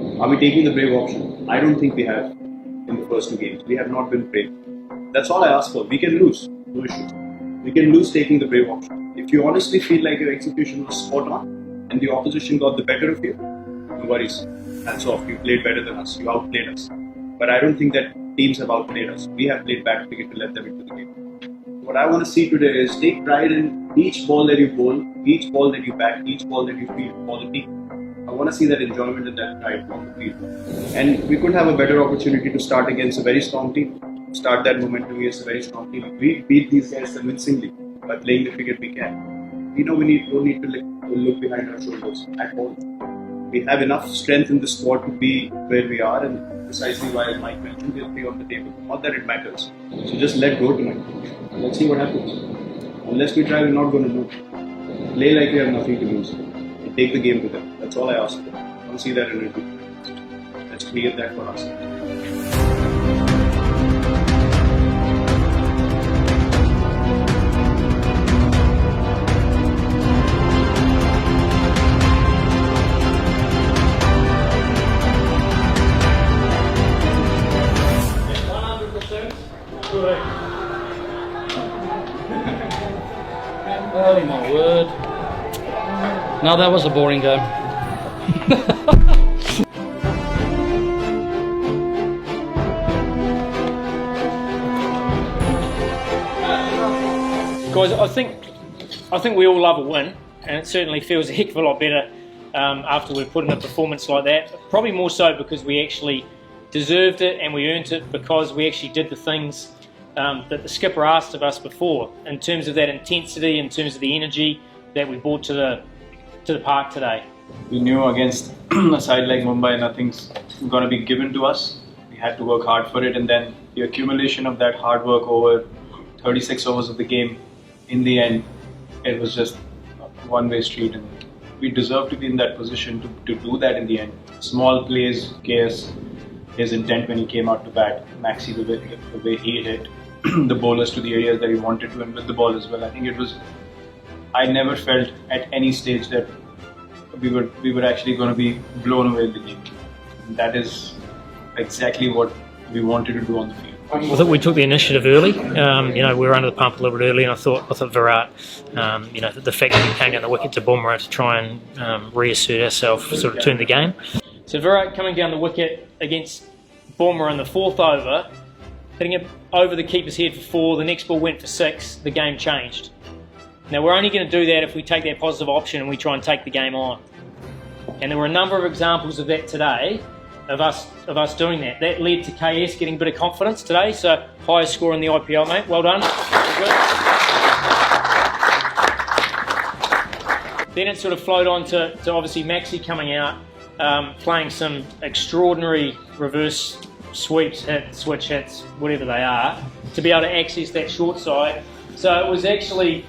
Are we taking the brave option? I don't think we have in the first two games. We have not been brave. That's all I ask for. We can lose, no issues. We can lose taking the brave option. If you honestly feel like your execution was spot on and the opposition got the better of you, no worries. That's off. You played better than us. You outplayed us. But I don't think that teams have outplayed us. We have played bad cricket to let them into the game. What I want to see today is take pride in each ball that you bowl, each ball that you bat, each ball that you feel quality. I want to see that enjoyment and that pride from the field. And we could have a better opportunity to start against a very strong team. Start that momentum against a very strong team. We beat these guys convincingly by playing the cricket we can. We know we don't need to look behind our shoulders at all. We have enough strength in the squad to be where we are, and precisely why Mike mentioned we'll be on the table. Not that it matters. So just let go tonight. Let's see what happens. Unless we try, we're not going to lose. Play like we have nothing to lose. And take the game to them. That's all I ask for. I don't see that energy. Let's create that for us. Oh my word. No, that was a boring game. Guys, I think we all love a win, and it certainly feels a heck of a lot better after we've put in a performance like that. Probably more so because we actually deserved it and we earned it because we actually did the things that the skipper asked of us before, in terms of that intensity, in terms of the energy that we brought to the park today. We knew against a side like Mumbai, nothing's going to be given to us. We had to work hard for it, and then the accumulation of that hard work over 36 overs of the game, in the end, it was just a one-way street, and we deserve to be in that position to do that in the end. Small plays, his intent when he came out to bat, Maxi, the way he hit the bowlers to the areas that he wanted to, and with the ball as well. I never felt at any stage that we were actually going to be blown away in the game. That is exactly what we wanted to do on the field. I thought we took the initiative early. We were under the pump a little bit early, and I thought Virat, the fact that we came down the wicket to Bumrah to try and reassert ourselves, sort of turned the game. So Virat coming down the wicket against Bumrah in the fourth over, hitting it over the keeper's head for 4, the next ball went for 6, the game changed. Now we're only going to do that if we take that positive option and we try and take the game on. And there were a number of examples of that today, of us doing that. That led to KS getting a bit of confidence today, so highest score in the IPL, mate. Well done. Good. Then it sort of flowed on to obviously Maxi coming out, playing some extraordinary reverse sweeps, hits, switch hits, whatever they are, to be able to access that short side. So it was actually,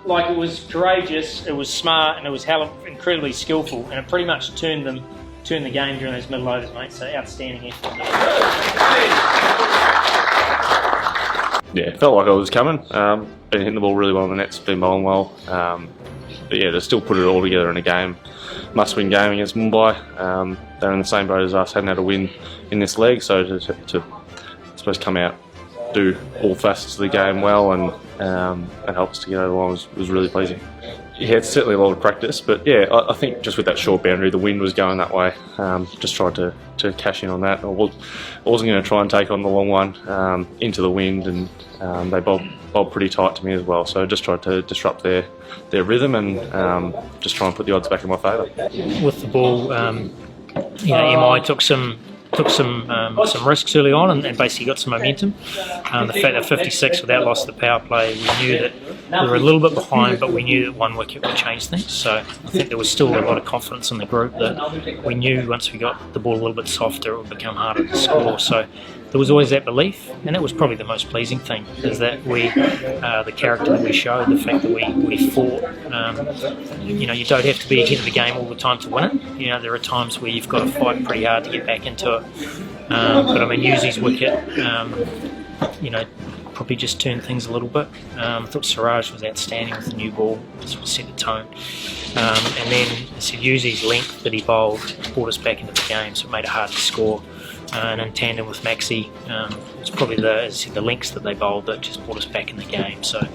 like, it was courageous, it was smart, and it was incredibly skillful, and it pretty much turned the game during those middle overs, mate. So outstanding effort. Yeah, it felt like I was coming. Been hitting the ball really well in the nets, been bowling well. But yeah, to still put it all together in a game, must-win game against Mumbai. They're in the same boat as us, hadn't had a win in this leg, so to I suppose come out, do all facets of the game well, and help us to get over the line was really pleasing. Yeah, it's certainly a lot of practice, but yeah, I think just with that short boundary, the wind was going that way. Just tried to cash in on that. I wasn't going to try and take on the long one into the wind, and they bowled pretty tight to me as well. So I just tried to disrupt their rhythm and just try and put the odds back in my favour. With the ball, MI took some risks early on and basically got some momentum. The fact that 56 without loss of the power play, we knew that we were a little bit behind, but we knew that one wicket would change things. So I think there was still a lot of confidence in the group that we knew once we got the ball a little bit softer, it would become harder to score. So there was always that belief, and that was probably the most pleasing thing, is that the character that we showed, the fact that we fought. You don't have to be ahead of the game all the time to win it. There are times where you've got to fight pretty hard to get back into it. But I mean, Yuzi's wicket, probably just turned things a little bit. I thought Siraj was outstanding with the new ball, sort of set the tone. And then I said Yuzi's length that he bowled brought us back into the game, so it made it hard to score. And in tandem with Maxi, it's probably the lengths that they bowled that just brought us back in the game. So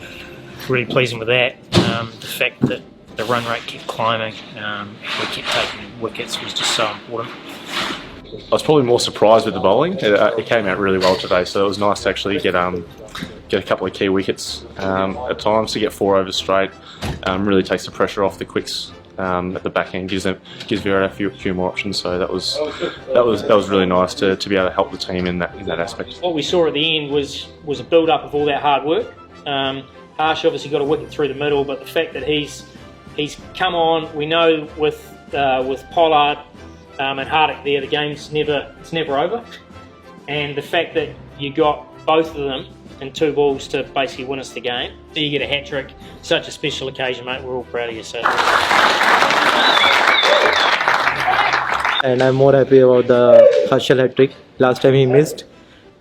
really pleasing with that. The fact that the run rate kept climbing, we kept taking wickets was just so important. I was probably more surprised with the bowling. It came out really well today, so it was nice to actually get a couple of key wickets at times. To get 4 overs straight really takes the pressure off the quicks at the back end, gives Virat a few more options. So that was really nice to be able to help the team in that aspect. What we saw at the end was a build up of all that hard work. Harsh obviously got a wicket through the middle, but the fact that he's come on, we know with Pollard and Hardik there, the game's never over, and the fact that you got both of them in 2 balls to basically win us the game. So you get a hat trick, such a special occasion, mate. We're all proud of you. So. And I'm more happy about the Harshal hat trick. Last time he missed,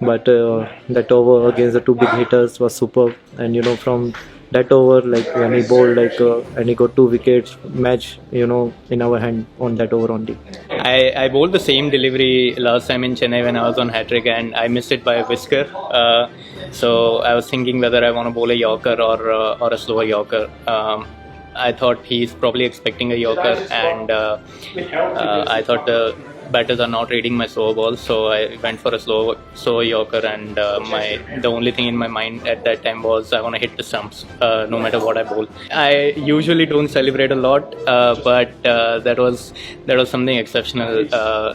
but that over against the 2 big hitters was superb. And from that over, like when he bowled and he got 2 wickets, match in our hand on that over only. I bowled the same delivery last time in Chennai when I was on hat-trick, and I missed it by a whisker. So I was thinking whether I want to bowl a Yorker or a slower Yorker. I thought he's probably expecting a Yorker, and I thought the batters are not reading my slow ball, so I went for a slow Yorker, and the only thing in my mind at that time was I want to hit the stumps no matter what I bowl. I usually don't celebrate a lot, but that was something exceptional.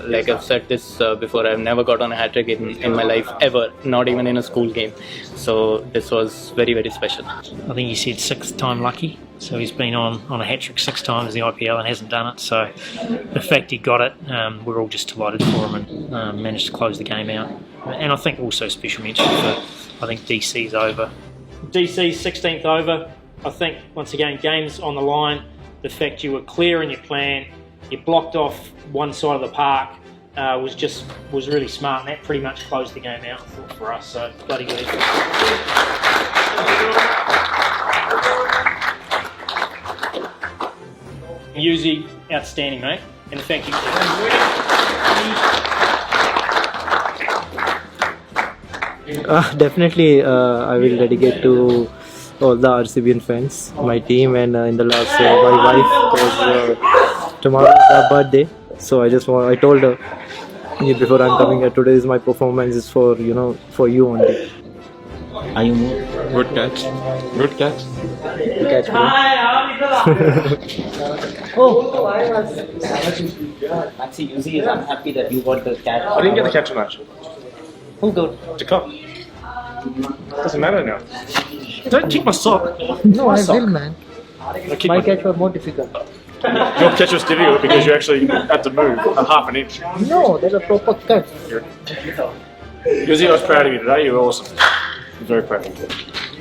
Like I've said this before, I've never got on a hat-trick in my life ever, not even in a school game. So this was very, very special. I think he said 6th time lucky. So he's been on a hat-trick 6 times in the IPL and hasn't done it. So the fact he got it, we're all just delighted for him, and managed to close the game out. And I think also special mention for, I think DC's over. DC's 16th over. I think, once again, game's on the line. The fact you were clear in your plan, you blocked off one side of the park, was really smart, and that pretty much closed the game out, I thought, for us. So bloody good effort. Yuzi, outstanding, mate. And the fact Definitely, I will dedicate to all the RCBN fans, my team, and in the last, my wife, because tomorrow is her birthday. So I told her before I'm coming here, today is my performance is for for you only. Are you more? Good catch. Good catch. Good catch, bro. Maxi, Yuzi is unhappy that you got the catch. I didn't get the catch on that. Who got? To come. Doesn't matter now. Don't kick my sock. No, I will, man. Kick My catch was more difficult. Your catch was difficult because you actually had to move a half an inch. No, there's a proper catch. Yuzi, I was proud of you today. You were awesome. I'm very proud of you.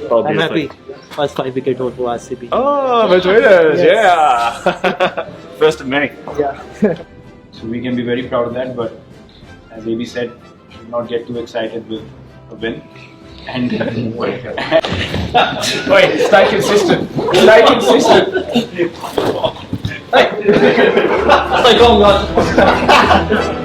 Well, I'm happy. beautifully. First 5 wicket haul for RCB. Oh, between us, Yes. yeah. First of many. Yeah. So we can be very proud of that, but as AB said, should not get too excited with a win. And Wait, stay consistent. Stay consistent. Like, oh God.